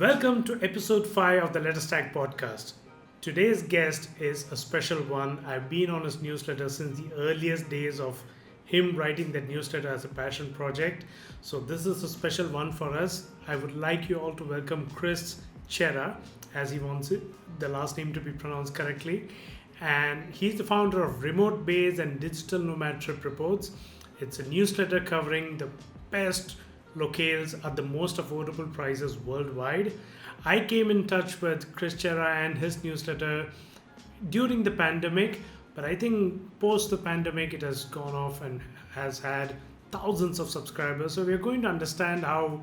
Welcome to episode 5 of the LetterStack Podcast. Today's guest is a special one. I've been on his newsletter since the earliest days of him writing that newsletter as a passion project. So this is a special one for us. I would like you all to welcome Chris Cerra, as he wants the last name to be pronounced correctly. And he's the founder of RemoteBase and Digital Nomad Trip Reports. It's a newsletter covering the best locales at the most affordable prices worldwide. I came in touch with Chris Cerra and his newsletter during the pandemic, but I think post the pandemic it has gone off and has had thousands of subscribers. So we're going to understand how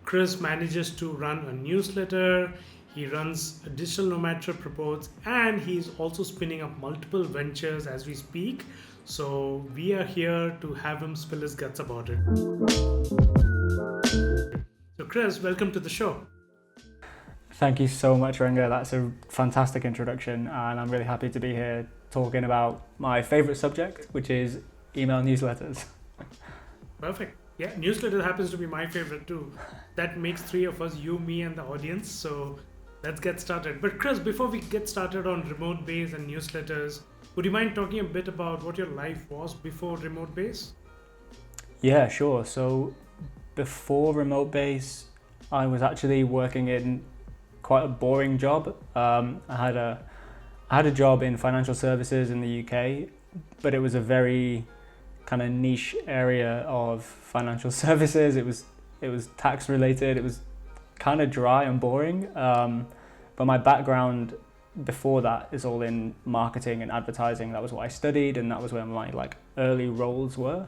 Chris manages to run a newsletter. He runs a digital nomad trip reports, and he's also spinning up multiple ventures as we speak. So we are here to have him spill his guts about it. So Chris, welcome to the show. Thank you so much, Renga. That's a fantastic introduction, and I'm really happy to be here talking about my favorite subject, which is email newsletters. Perfect. Yeah, newsletter happens to be my favorite too. That makes 3 of us, you, me, and the audience. So let's get started. But Chris, before we get started on RemoteBase and newsletters, would you mind talking a bit about what your life was before RemoteBase? Yeah, sure. So before RemoteBase, I was actually working in quite a boring job. I had a job in financial services in the UK, but it was a very kind of niche area of financial services. It was tax related. It was kind of dry and boring. But my background before that is all in marketing and advertising. That was what I studied, and that was where my early roles were,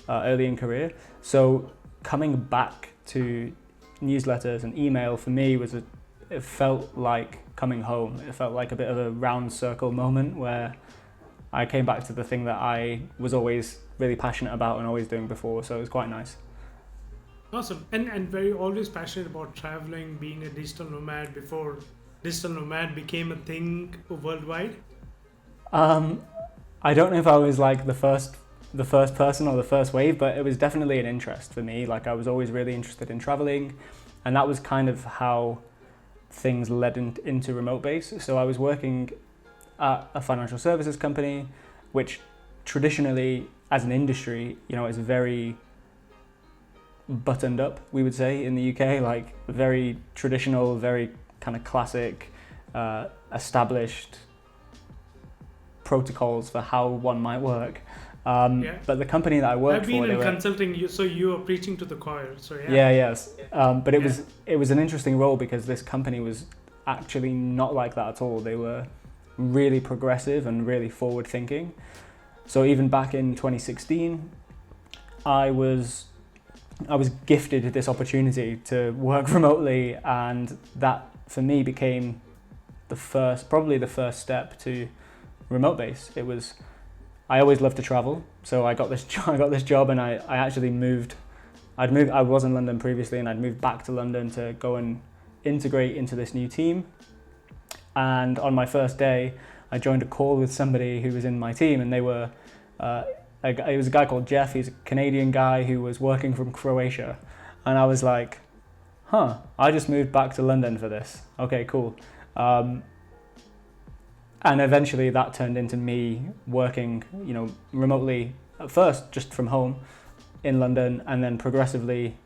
early in career. So coming back to newsletters and email for me it felt like coming home. It felt like a bit of a round circle moment where I came back to the thing that I was always really passionate about and always doing before. So it was quite nice. Awesome. And very always passionate about traveling, being a digital nomad before digital nomad became a thing worldwide? I don't know if I was the first person or the first wave, but it was definitely an interest for me. I was always really interested in traveling, and that was kind of how things led into RemoteBase. So I was working at a financial services company, which traditionally as an industry, is very buttoned up, we would say, in the UK, very traditional, very kind of classic, established protocols for how one might work. But the company that I worked for, I've been in consulting, so you are preaching to the choir. So yes. But it was an interesting role because this company was actually not like that at all. They were really progressive and really forward thinking. So even back in 2016, I was gifted this opportunity to work remotely, and that for me became probably the first step to RemoteBase. I always loved to travel, so I got this job, and I actually moved. I was in London previously, and I'd moved back to London to go and integrate into this new team. And on my first day, I joined a call with somebody who was in my team, and they were. It was a guy called Jeff. He's a Canadian guy who was working from Croatia, and I was like, I just moved back to London for this. Okay, cool. And eventually that turned into me working, remotely at first just from home in London, and then progressively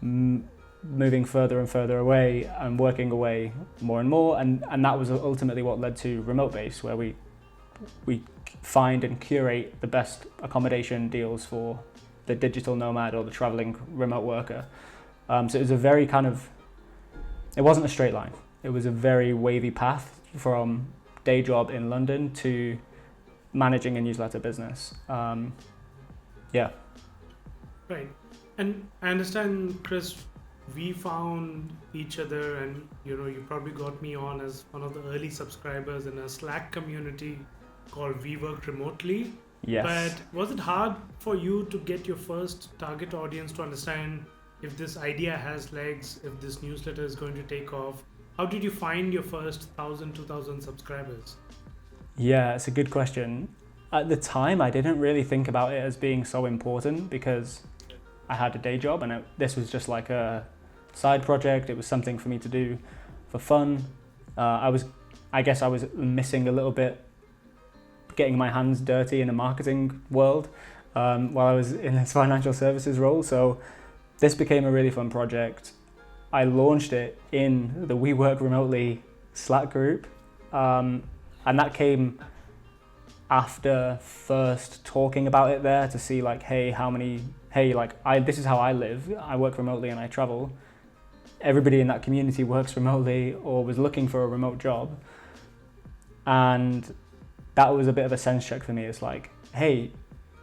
moving further and further away and working away more and more. And that was ultimately what led to RemoteBase, where we find and curate the best accommodation deals for the digital nomad or the traveling remote worker. So it was a very it wasn't a straight line. It was a very wavy path from day job in London to managing a newsletter business. Right. And I understand, Chris, we found each other, and you probably got me on as one of the early subscribers in a Slack community called We Work Remotely. Yes. But was it hard for you to get your first target audience to understand if this idea has legs, if this newsletter is going to take off? How did you find your first 1,000, 2,000 subscribers? Yeah, it's a good question. At the time, I didn't really think about it as being so important because I had a day job, and this was just like a side project. It was something for me to do for fun. I guess I was missing a little bit getting my hands dirty in a marketing world while I was in this financial services role. So this became a really fun project. I launched it in the We Work Remotely Slack group. And that came after first talking about it there to see like, this is how I live. I work remotely and I travel. Everybody in that community works remotely or was looking for a remote job. And that was a bit of a sense check for me. It's like, hey,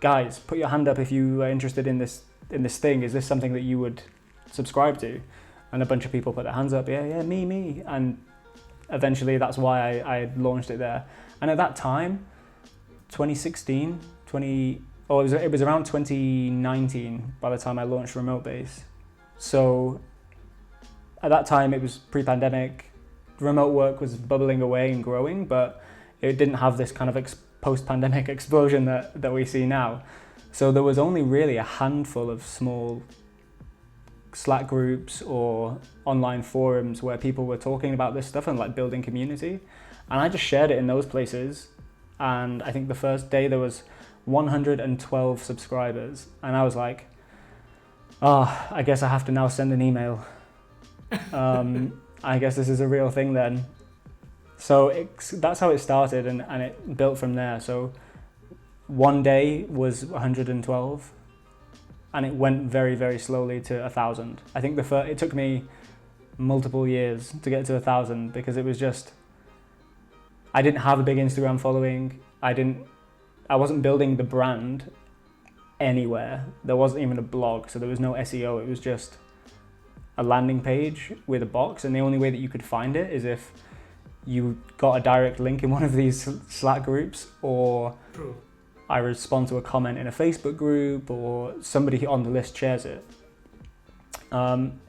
guys, put your hand up if you are interested in this thing. Is this something that you would subscribe to? And a bunch of people put their hands up. Yeah, me. And eventually that's why I launched it there. And at that time, 2016, it was around 2019 by the time I launched RemoteBase. So at that time it was pre-pandemic. Remote work was bubbling away and growing, but it didn't have this kind of post-pandemic explosion that we see now. So there was only really a handful of small Slack groups or online forums where people were talking about this stuff and like building community. And I just shared it in those places. And I think the first day there was 112 subscribers. And I was like, I guess I have to now send an email. I guess this is a real thing then. So that's how it started and it built from there. So one day was 112 and it went very, very slowly to 1,000. I think it took me multiple years to get to 1,000 because it was just, I didn't have a big Instagram following. I wasn't building the brand anywhere. There wasn't even a blog, so there was no SEO. It was just a landing page with a box, and the only way that you could find it is if you got a direct link in one of these Slack groups, or True. I respond to a comment in a Facebook group, or somebody on the list shares it.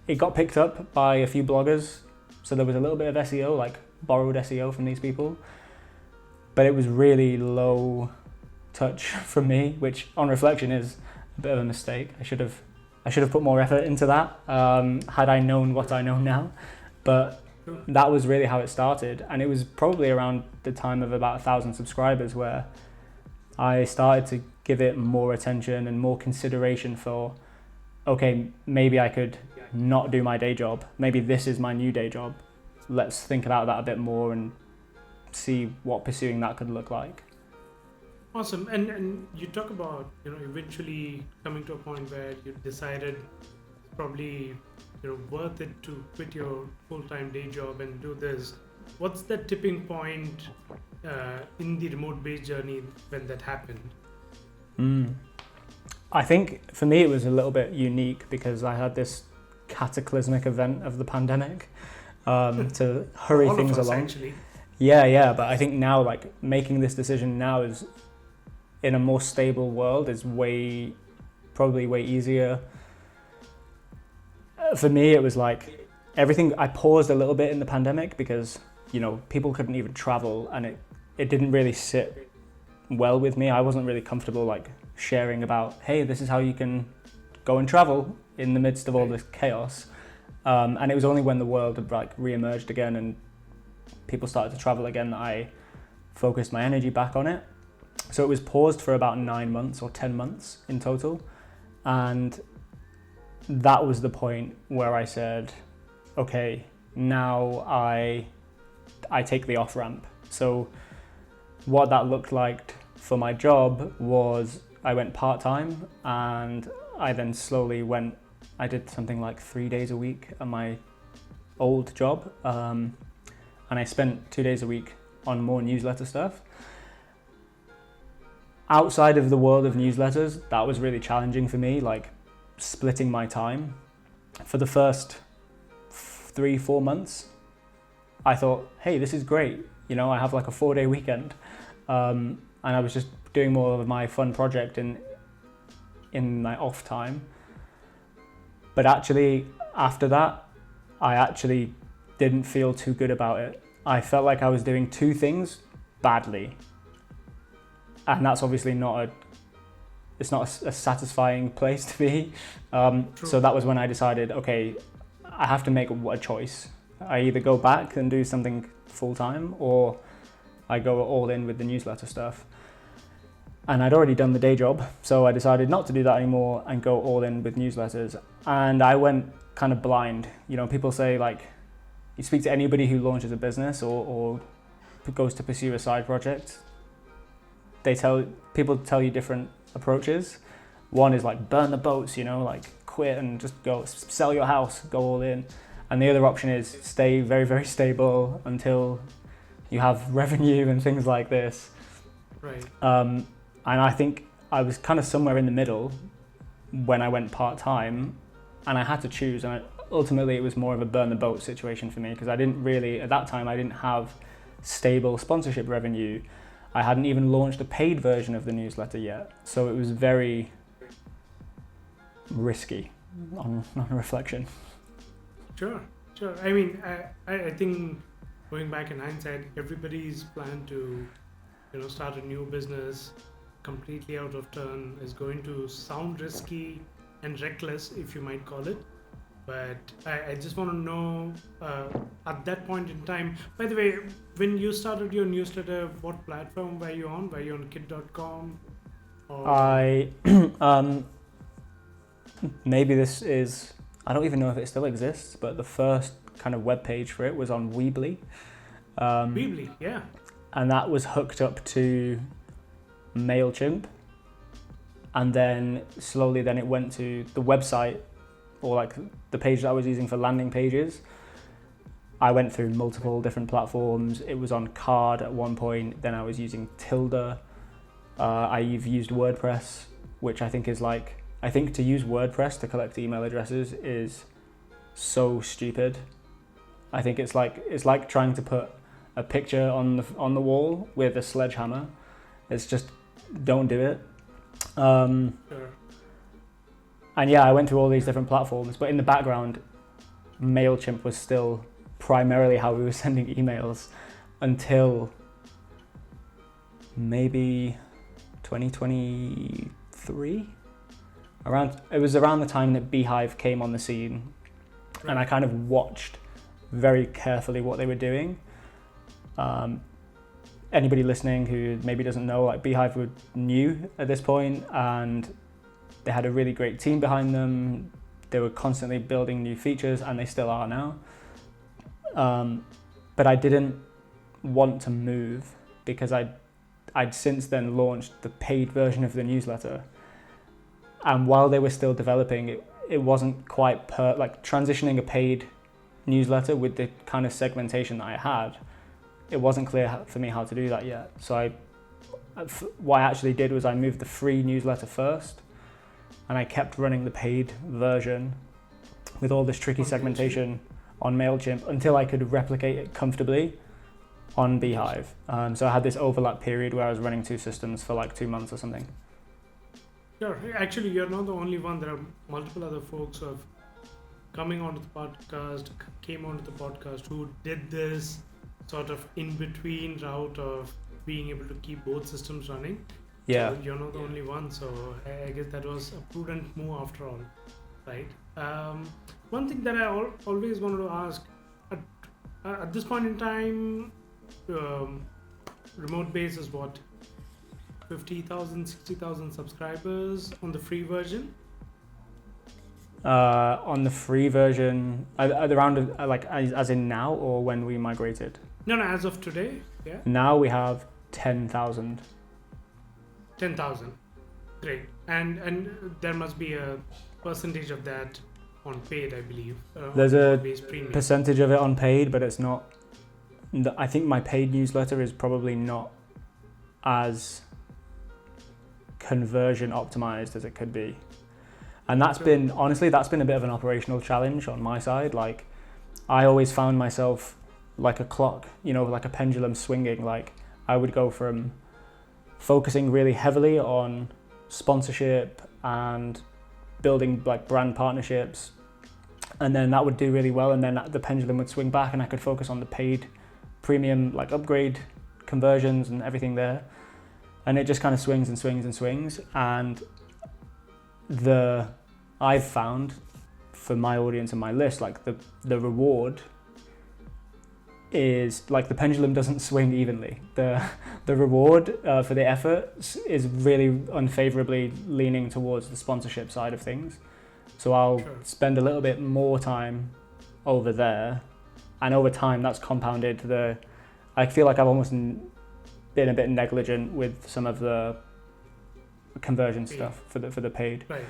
It got picked up by a few bloggers, so there was a little bit of SEO, like borrowed SEO from these people, but it was really low touch from me, which on reflection is a bit of a mistake. I should have put more effort into that had I known what I know now, but that was really how it started. And it was probably around the time of about 1,000 subscribers where I started to give it more attention and more consideration for, okay, maybe I could not do my day job. Maybe this is my new day job. Let's think about that a bit more and see what pursuing that could look like. Awesome. And you talk about, eventually coming to a point where you decided probably, worth it to quit your full-time day job and do this. What's the tipping point in the remote-based journey when that happened? I think for me it was a little bit unique because I had this cataclysmic event of the pandemic to hurry all things of us, along. Actually. Yeah, but I think now, like, making this decision now is in a more stable world is probably way easier. For me, it was like everything. I paused a little bit in the pandemic because, people couldn't even travel, and it didn't really sit well with me. I wasn't really comfortable like sharing about, hey, this is how you can go and travel in the midst of all this chaos. And it was only when the world had like re-emerged again and people started to travel again that I focused my energy back on it. So it was paused for about 9 months or 10 months in total. And that was the point where I said, okay, now I take the off-ramp. So what that looked like for my job was I went part-time, and I then slowly I did something like 3 days a week at my old job. And I spent 2 days a week on more newsletter stuff. Outside of the world of newsletters, that was really challenging for me, like splitting my time. For the first 3-4 months, I thought, hey, this is great. I have like a 4-day weekend. And I was just doing more of my fun project in my off time. But actually, after that, I actually didn't feel too good about it. I felt like I was doing 2 things badly. And that's obviously not a satisfying place to be. So that was when I decided, okay, I have to make a choice. I either go back and do something full time, or I go all in with the newsletter stuff. And I'd already done the day job, so I decided not to do that anymore and go all in with newsletters. And I went kind of blind. You know, people say, like, you speak to anybody who launches a business or goes to pursue a side project, people tell you different approaches. One is like burn the boats, you know, like quit and just go sell your house, go all in. And the other option is stay very, very stable until you have revenue and things like this. Right. And I think I was kind of somewhere in the middle when I went part-time, and I had to choose. And ultimately it was more of a burn the boat situation for me, because at that time I didn't have stable sponsorship revenue. I hadn't even launched a paid version of the newsletter yet. So it was very risky on reflection. Sure. I mean, I think going back in hindsight, everybody's plan to, start a new business completely out of turn is going to sound risky and reckless, if you might call it. But I just want to know, at that point in time, by the way, when you started your newsletter, what platform were you on? Were you on kit.com? Maybe this is, I don't even know if it still exists, but the first kind of web page for it was on Weebly. Weebly, yeah. And that was hooked up to Mailchimp. And then slowly it went to the website, or like the page that I was using for landing pages. I went through multiple different platforms. It was on Card at one point, then I was using Tilda. I've used WordPress, which I think is to use WordPress to collect email addresses is so stupid. I think it's like trying to put a picture on the wall with a sledgehammer. It's just, don't do it. Sure. And yeah, I went through all these different platforms, but in the background, Mailchimp was still primarily how we were sending emails until maybe 2023. It was around the time that Beehiiv came on the scene, and I kind of watched very carefully what they were doing. Anybody listening who maybe doesn't know, like, Beehiiv were new at this point, and they had a really great team behind them. They were constantly building new features, and they still are now. But I didn't want to move because I'd since then launched the paid version of the newsletter. And while they were still developing, it wasn't quite transitioning a paid newsletter with the kind of segmentation that I had. It wasn't clear for me how to do that yet. So what I actually did was I moved the free newsletter first, and I kept running the paid version with all this tricky segmentation on Mailchimp until I could replicate it comfortably on Beehiiv. So I had this overlap period where I was running two systems for like 2 months or something. Sure. Actually, you're not the only one. There are multiple other folks who have came onto the podcast who did this sort of in-between route of being able to keep both systems running. Yeah. So you're not the only one, so I guess that was a prudent move after all, right? One thing that I always wanted to ask, at this point in time, RemoteBase is what, 50,000, 60,000 subscribers on the free version? On the free version, around as in now, or when we migrated? No, as of today, yeah. Now we have 10,000. 10,000, great. And there must be a percentage of that on paid, I believe. There's a Premium. percentage of it on paid, but it's not. I think my paid newsletter is probably not as conversion optimized as it could be. And that's been a bit of an operational challenge on my side. Like, I always found myself like a clock, like a pendulum swinging. Like, I would go from focusing really heavily on sponsorship and building like brand partnerships, and then that would do really well, and then the pendulum would swing back and I could focus on the paid premium, like upgrade conversions and everything there, and it just kind of swings and swings and swings. And I've found for my audience and my list, like the reward is like the pendulum doesn't swing evenly. The reward for the effort is really unfavorably leaning towards the sponsorship side of things. So I'll spend a little bit more time over there, and over time that's compounded I feel like I've almost been a bit negligent with some of the conversion stuff for the paid. Right.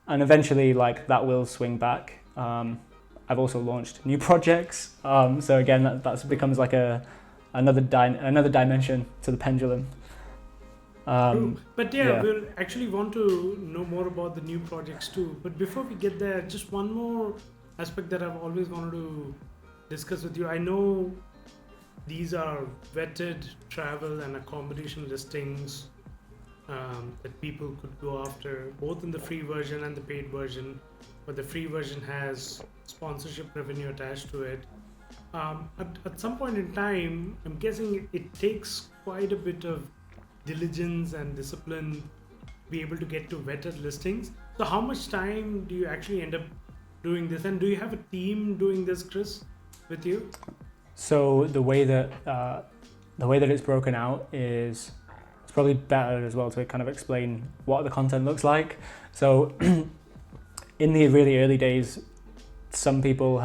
And eventually like that will swing back. I've also launched new projects. So again, that becomes like another dimension to the pendulum. But we'll actually want to know more about the new projects too. But before we get there, just one more aspect that I've always wanted to discuss with you. I know these are vetted travel and accommodation listings that people could go after, both in the free version and the paid version. But the free version has sponsorship revenue attached to it. At some point in time, I'm guessing it takes quite a bit of diligence and discipline to be able to get to vetted listings. So how much time do you actually end up doing this? And do you have a team doing this, Chris, with you? So the way that it's broken out is, it's probably better as well to kind of explain what the content looks like. So in the really early days, some people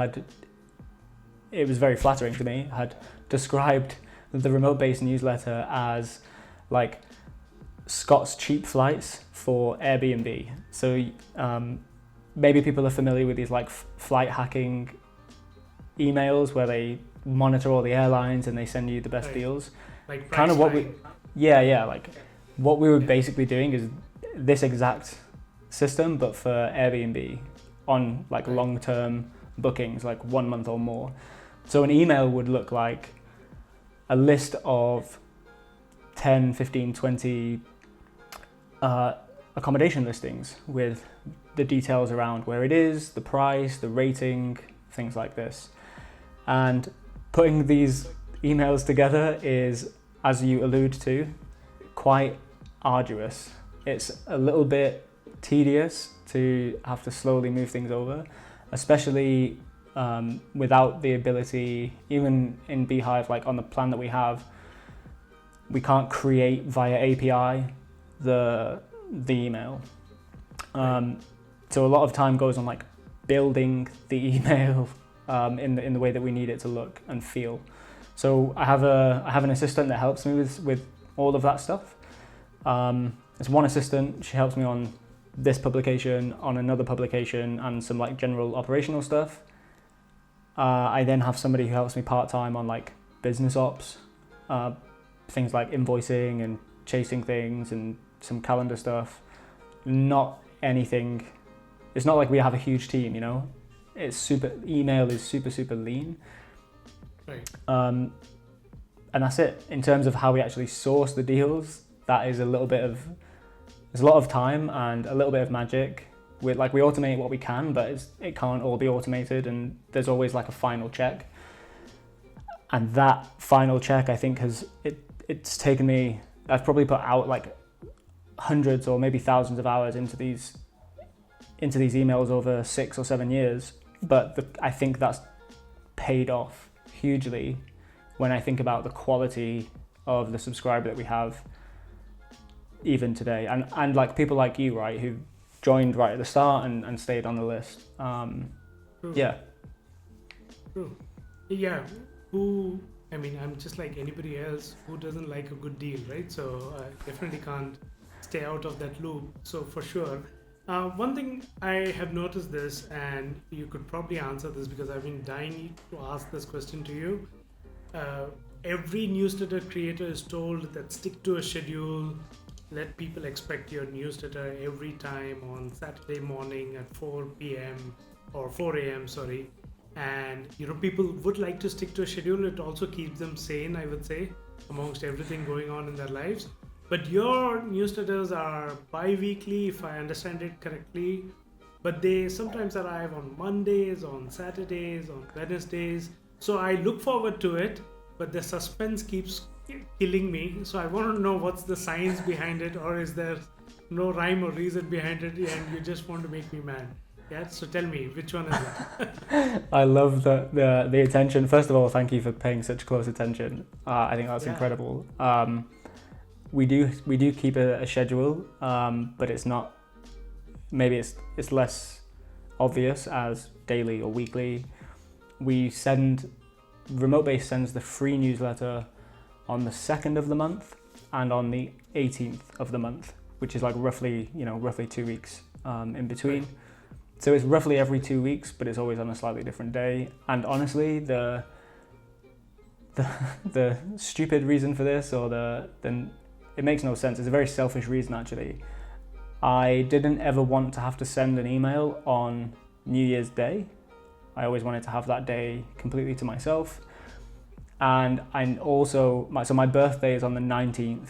it was very flattering to me, had described the RemoteBase newsletter as like Scott's cheap flights for Airbnb. So maybe people are familiar with these like flight hacking emails where they monitor all the airlines and they send you the best deals. Like kind of what like what we were basically doing is this exact system, but for Airbnb on like long-term bookings, like 1 month or more. So an email would look like a list of 10, 15, 20 accommodation listings with the details around where it is, the price, the rating, things like this. And putting these emails together is, as you allude to, quite arduous. It's a little bit tedious to have to slowly move things over, especially without the ability, even in Beehiiv, like on the plan that we have, we can't create via API the email. So a lot of time goes on like building the email in the way that we need it to look and feel. So I have an assistant that helps me with all of that stuff. There's one assistant, she helps me on this publication, on another publication, and some like general operational stuff. I then have somebody who helps me part-time on like business ops, things like invoicing and chasing things and some calendar stuff. Not anything, it's not like we have a huge team, you know? Email is super lean. Right. And that's it. In terms of how we actually source the deals, that is there's a lot of time and a little bit of magic. We automate what we can, but it can't all be automated, and there's always like a final check. And that final check, I think, it's taken me, I've probably put out like hundreds or maybe thousands of hours into these emails over 6 or 7 years. But I think that's paid off hugely when I think about the quality of the subscriber that we have even today. And like people like you, right, who joined right at the start and stayed on the list. Yeah. True. Yeah. I'm just like anybody else who doesn't like a good deal, right? So I definitely can't stay out of that loop. So for sure. One thing I have noticed this, and you could probably answer this because I've been dying to ask this question to you. Every newsletter creator is told that stick to a schedule, let people expect your newsletter every time on Saturday morning at 4 p.m. or 4 a.m. And people would like to stick to a schedule. It also keeps them sane, I would say, amongst everything going on in their lives. But your newsletters are bi-weekly, if I understand it correctly. But they sometimes arrive on Mondays, on Saturdays, on Wednesdays. So I look forward to it, but the suspense keeps killing me. So I want to know what's the science behind it, or is there no rhyme or reason behind it and you just want to make me mad? Yeah, so tell me, which one is that? I love the attention. First of all, thank you for paying such close attention. I think that's incredible. We do keep a schedule, but it's not. Maybe it's less obvious as daily or weekly. RemoteBase sends the free newsletter on the 2nd of the month and on the 18th of the month, which is like roughly 2 weeks in between. Right. So it's roughly every 2 weeks, but it's always on a slightly different day. And honestly, the stupid reason for this, it makes no sense. It's a very selfish reason, actually. I didn't ever want to have to send an email on New Year's Day. I always wanted to have that day completely to myself. And my birthday is on the 19th.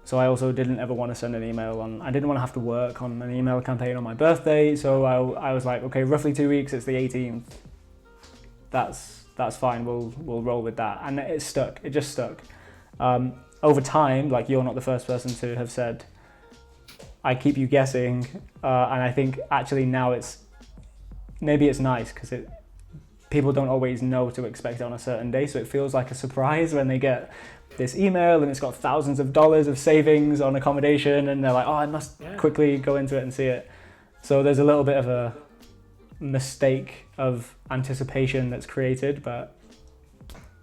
So I also didn't ever want to send an email I didn't want to have to work on an email campaign on my birthday. So I was like, okay, roughly 2 weeks, it's the 18th. That's fine, we'll roll with that. And it just stuck. Over time, like, you're not the first person to have said, I keep you guessing. And I think actually now maybe it's nice because people don't always know to expect it on a certain day. So it feels like a surprise when they get this email and it's got thousands of dollars of savings on accommodation and they're like, oh, I must quickly go into it and see it. So there's a little bit of a mistake of anticipation that's created, but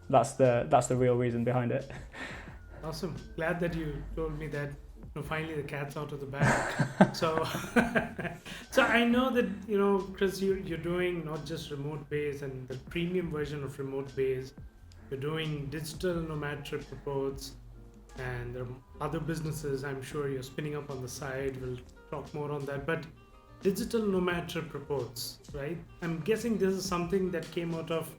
that's the real reason behind it. Awesome. Glad that you told me that. Finally the cat's out of the bag. So I know that, Chris, you're doing not just RemoteBase and the premium version of RemoteBase. You're doing digital nomad trip reports, and there are other businesses I'm sure you're spinning up on the side. We'll talk more on that. But digital nomad trip reports, right? I'm guessing this is something that came out of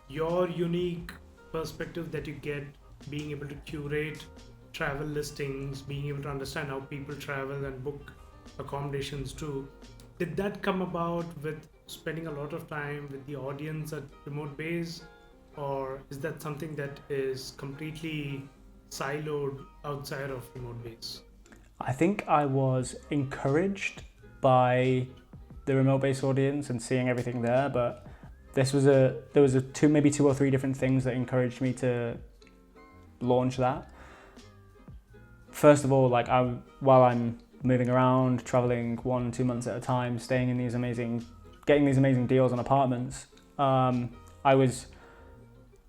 your unique perspective that you get being able to curate travel listings, being able to understand how people travel and book accommodations too. Did that come about with spending a lot of time with the audience at RemoteBase, or is that something that is completely siloed outside of RemoteBase? I think I was encouraged by the RemoteBase audience and seeing everything there, but there was maybe two or three different things that encouraged me to launch that. First of all, while I'm moving around, traveling 1-2 months at a time, staying in getting these amazing deals on apartments, I was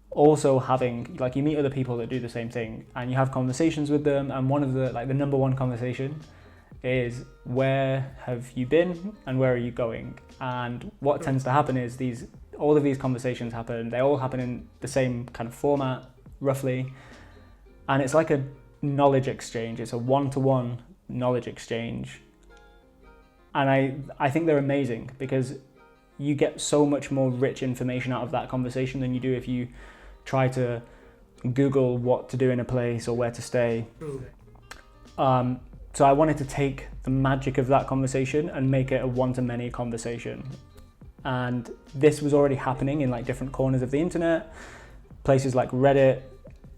also having, you meet other people that do the same thing and you have conversations with them, and one of the number one conversation is, where have you been and where are you going? And what tends to happen is all of these conversations they all happen in the same kind of format, roughly, and it's like a knowledge exchange. It's a one-to-one knowledge exchange, and I think they're amazing because you get so much more rich information out of that conversation than you do if you try to Google what to do in a place or where to stay. So I wanted to take the magic of that conversation and make it a one-to-many conversation, and this was already happening in different corners of the internet, places like Reddit.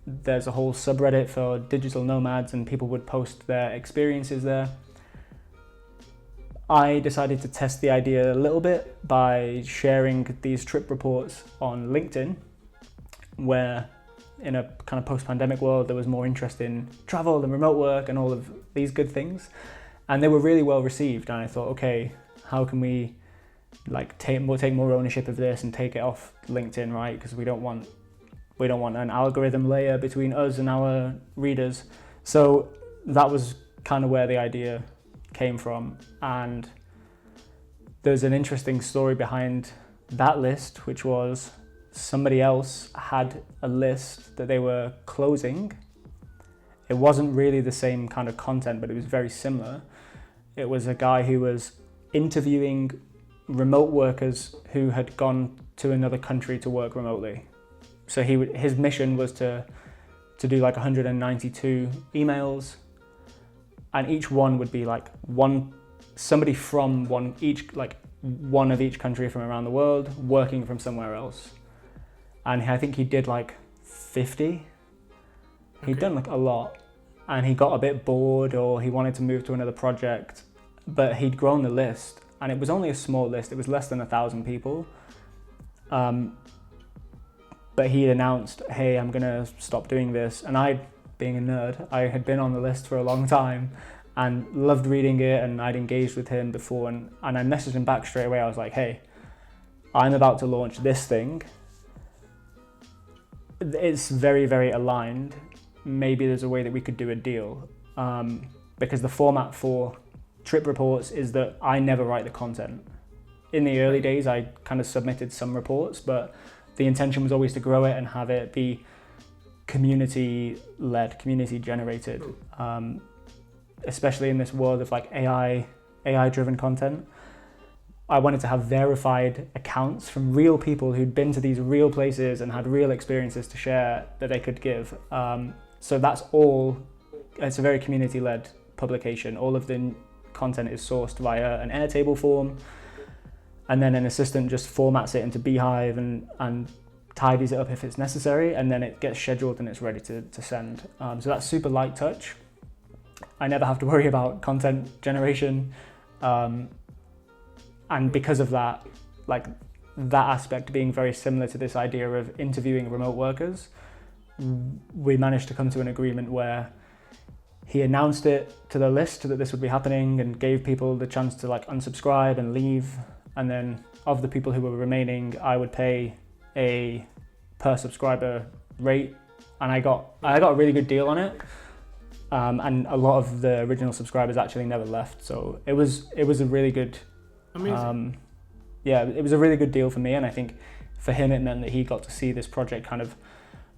There's a whole subreddit for digital nomads and people would post their experiences there. I decided to test the idea a little bit by sharing these trip reports on LinkedIn, where in a kind of post-pandemic world there was more interest in travel and remote work and all of these good things, and they were really well received. And I thought, okay, how can we take more ownership of this and take it off LinkedIn, right? Because we don't want an algorithm layer between us and our readers. So that was kind of where the idea came from. And there's an interesting story behind that list, which was somebody else had a list that they were closing. It wasn't really the same kind of content, but it was very similar. It was a guy who was interviewing remote workers who had gone to another country to work remotely. So his mission was to do 192 emails, and each one would be somebody from one of each country from around the world working from somewhere else. And I think he did 50. He'd done a lot, and he got a bit bored or he wanted to move to another project, but he'd grown the list and it was only a small list. It was less than 1,000 people. But he announced, hey, I'm going to stop doing this. And I, being a nerd, I had been on the list for a long time and loved reading it, and I'd engaged with him before. And I messaged him back straight away. I was like, hey, I'm about to launch this thing. It's very, very aligned. Maybe there's a way that we could do a deal. Because the format for trip reports is that I never write the content. In the early days, I kind of submitted some reports, but the intention was always to grow it and have it be community-led, community-generated, especially in this world of like AI-driven content. I wanted to have verified accounts from real people who'd been to these real places and had real experiences to share that they could give. So that's all. It's a very community-led publication. All of the content is sourced via an Airtable form, and then an assistant just formats it into Beehiiv and tidies it up if it's necessary, and then it gets scheduled and it's ready to send. So that's super light touch. I never have to worry about content generation. And because of that, like that aspect being very similar to this idea of interviewing remote workers, we managed to come to an agreement where he announced it to the list that this would be happening and gave people the chance to like unsubscribe and leave. And then of the people who were remaining, I would pay a per subscriber rate, and I got a really good deal on it. And a lot of the original subscribers actually never left, so it was a really good. Amazing. It was a really good deal for me, and I think for him it meant that he got to see this project kind of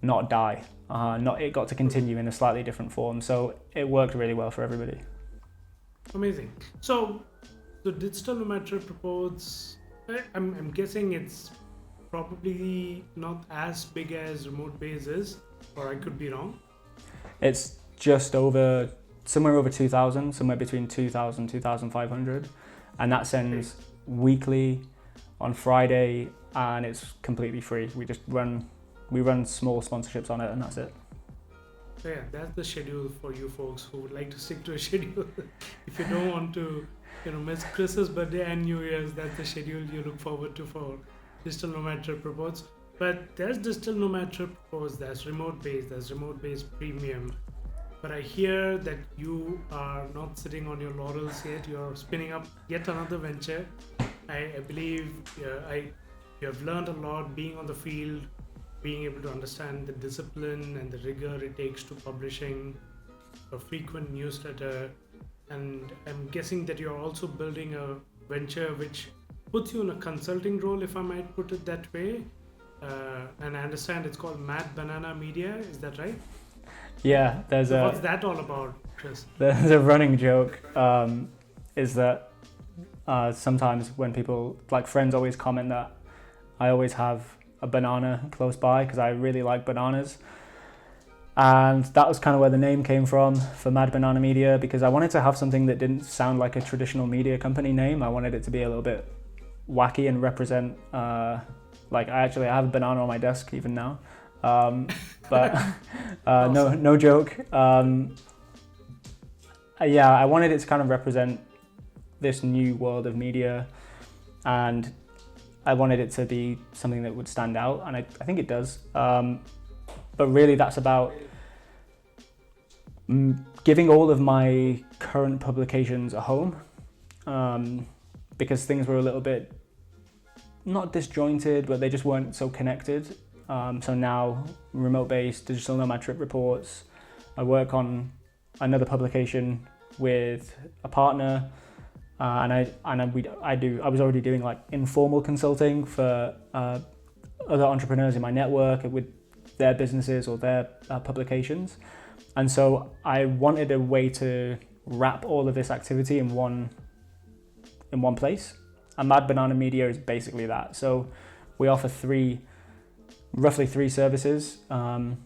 not die. It got to continue in a slightly different form, so it worked really well for everybody. Amazing. So the digital nomad trip reports, I'm guessing it's probably not as big as RemoteBase is, or I could be wrong. It's just somewhere over 2,000, somewhere between 2,000, 2,500, and that sends weekly on Friday, and it's completely free. We run small sponsorships on it, and that's it. So yeah, that's the schedule for you folks who would like to stick to a schedule. If you don't want to, miss Chris's birthday and New Year's, that's the schedule you look forward to for digital nomad trip reports. But there's digital nomad trip reports, there's RemoteBase, there's RemoteBase Premium. But I hear that you are not sitting on your laurels yet. You're spinning up yet another venture. I believe you have learned a lot being on the field, being able to understand the discipline and the rigor it takes to publishing a frequent newsletter. And I'm guessing that you're also building a venture which puts you in a consulting role, if I might put it that way. And I understand it's called Mad Banana Media. Is that right? Yeah, what's that all about, Chris? There's a running joke, is that sometimes when people, like friends always comment that I always have a banana close by because I really like bananas. And that was kind of where the name came from for Mad Banana Media, because I wanted to have something that didn't sound like a traditional media company name. I wanted it to be a little bit wacky and represent, I have a banana on my desk even now. But awesome. No joke. I wanted it to kind of represent this new world of media, and I wanted it to be something that would stand out, and I think it does. But really that's about giving all of my current publications a home, because things were a little bit, not disjointed, but they just weren't so connected. So now RemoteBase, Digital Nomad Trip Reports, I work on another publication with a partner, I was already doing like informal consulting for other entrepreneurs in my network with their businesses or their publications. And so I wanted a way to wrap all of this activity in one place. And Mad Banana Media is basically that. So we offer roughly three services. The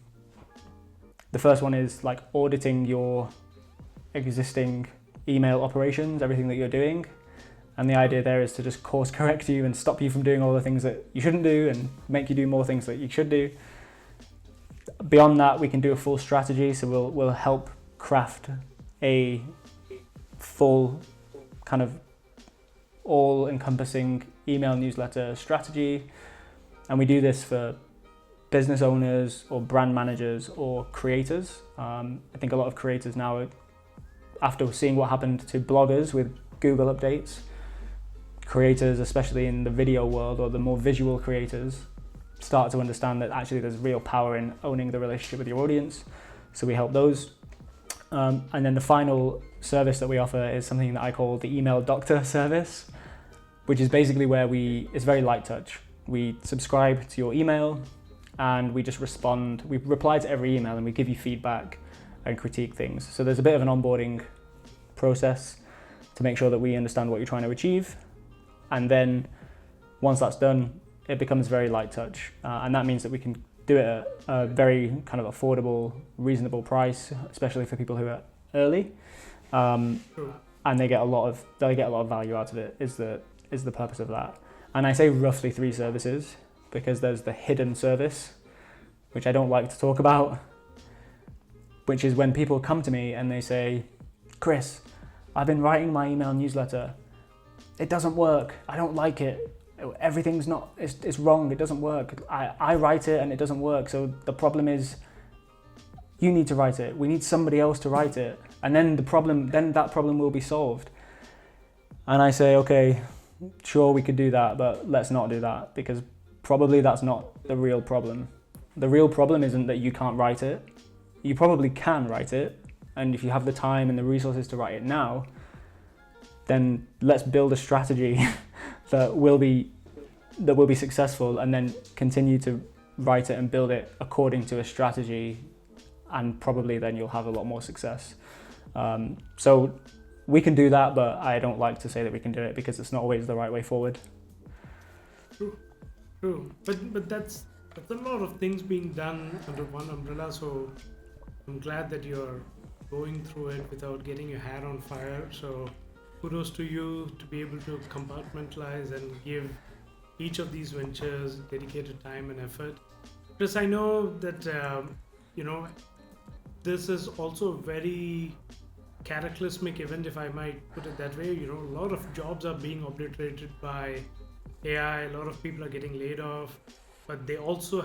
first one is like auditing your existing email operations, everything that you're doing. And the idea there is to just course correct you and stop you from doing all the things that you shouldn't do and make you do more things that you should do. Beyond that, we can do a full strategy. So we'll help craft a full kind of all-encompassing email newsletter strategy. And we do this for business owners or brand managers or creators. I think a lot of creators now, after seeing what happened to bloggers with Google updates, creators, especially in the video world or the more visual creators, start to understand that actually there's real power in owning the relationship with your audience. So we help those. And then the final service that we offer is something that I call the email doctor service, which is basically where it's very light touch. We subscribe to your email and we just respond. We reply to every email and we give you feedback and critique things. So there's a bit of an onboarding process to make sure that we understand what you're trying to achieve. And then once that's done, it becomes very light touch. And that means that we can do it at a very kind of affordable, reasonable price, especially for people who are early. And they get a lot of value out of it, is the purpose of that. And I say roughly 3 services because there's the hidden service, which I don't like to talk about, which is when people come to me and they say, Chris, I've been writing my email newsletter. It doesn't work. I don't like it. Everything's it's wrong. It doesn't work. I write it and it doesn't work. So the problem is you need to write it. We need somebody else to write it. And then that problem will be solved. And I say, okay, sure, we could do that, but let's not do that because probably that's not the real problem. The real problem isn't that you can't write it. You probably can write it. And if you have the time and the resources to write it now, then let's build a strategy that will be successful and then continue to write it and build it according to a strategy, and probably then you'll have a lot more success. So we can do that, but I don't like to say that we can do it because it's not always the right way forward. True. But that's a lot of things being done under one umbrella, so I'm glad that you're going through it without getting your hair on fire. So kudos to you to be able to compartmentalize and give each of these ventures dedicated time and effort. Because I know that, this is also a very cataclysmic event, if I might put it that way. A lot of jobs are being obliterated by AI, a lot of people are getting laid off, but they also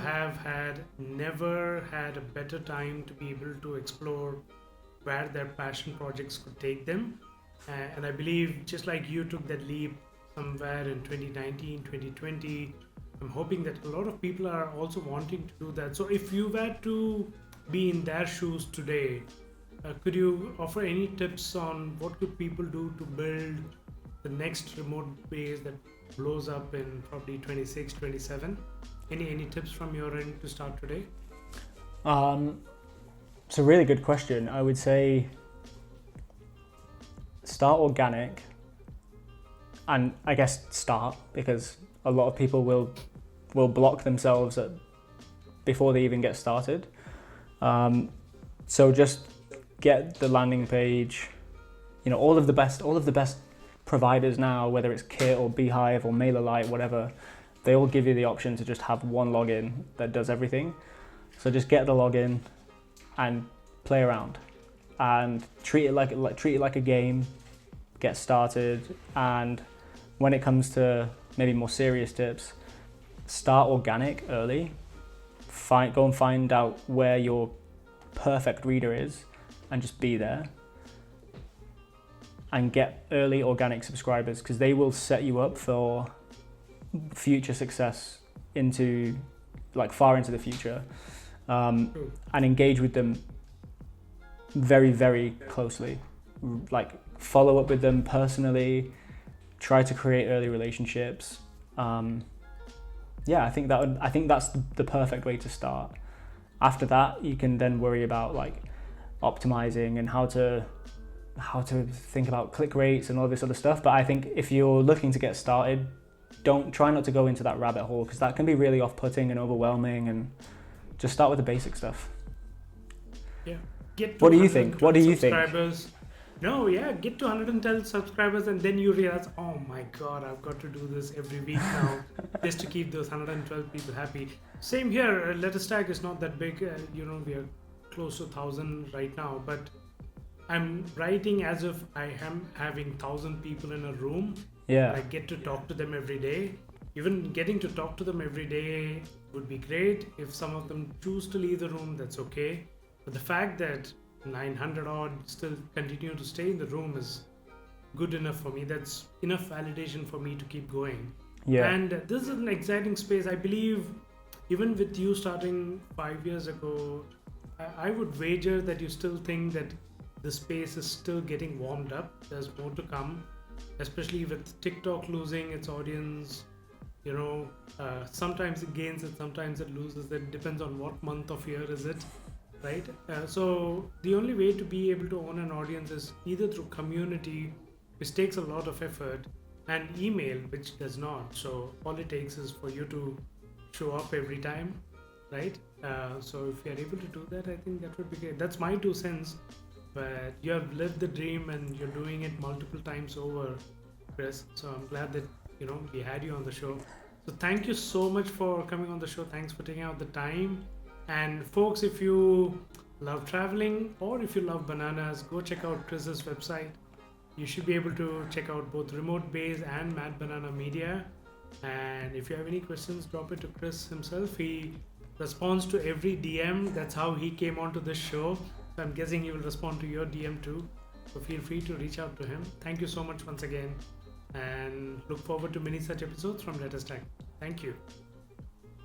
never had a better time to be able to explore where their passion projects could take them. And I believe just like you took that leap somewhere in 2019, 2020, I'm hoping that a lot of people are also wanting to do that. So if you were to be in their shoes today, could you offer any tips on what could people do to build the next remote base that blows up in probably 26, 27? Any tips from your end to start today? It's a really good question. I would say start organic, and I guess start, because a lot of people will block themselves before they even get started. So just get the landing page. All of the best providers now, whether it's Kit or Beehiiv or MailerLite, whatever, they all give you the option to just have one login that does everything. So just get the login and play around and treat it like a game. Get started, and when it comes to maybe more serious tips, start organic early. Go and find out where your perfect reader is and just be there. And get early organic subscribers, because they will set you up for future success into far into the future. And engage with them very, very closely. Follow up with them personally. Try to create early relationships. I think that's the perfect way to start. After that, you can then worry about optimizing and how to think about click rates and all this other stuff. But I think if you're looking to get started, try not to go into that rabbit hole, because that can be really off-putting and overwhelming, and just start with the basic stuff. Yeah. What do you think? Get to 110 subscribers, and then you realize, oh my God, I've got to do this every week now just to keep those 112 people happy. Same here. LetterStack is not that big. We are close to 1,000 right now, but I'm writing as if I am having 1,000 people in a room, Yeah. I get to talk to them every day. Even getting to talk to them every day would be great. If some of them choose to leave the room, that's okay. But the fact that 900 odd still continue to stay in the room is good enough for me. That's enough validation for me to keep going. Yeah. And this is an exciting space. I believe even with you starting 5 years ago, I would wager that you still think that the space is still getting warmed up. There's more to come, especially with TikTok losing its audience. Sometimes it gains it, sometimes it loses it. Depends on what month of year is it, right? So the only way to be able to own an audience is either through community, which takes a lot of effort, and email, which does not. So all it takes is for you to show up every time, right? So if you're able to do that, I think that would be great. That's my 2 cents. But you have lived the dream and you're doing it multiple times over, Chris. So I'm glad that we had you on the show. So thank you so much for coming on the show. Thanks for taking out the time. And folks, if you love traveling or if you love bananas, go check out Chris's website. You should be able to check out both RemoteBase and Mad Banana Media. And if you have any questions, drop it to Chris himself. He responds to every DM. That's how he came onto this show. So I'm guessing he will respond to your DM too. So feel free to reach out to him. Thank you so much once again. And look forward to many such episodes from LetterStack. Thank you.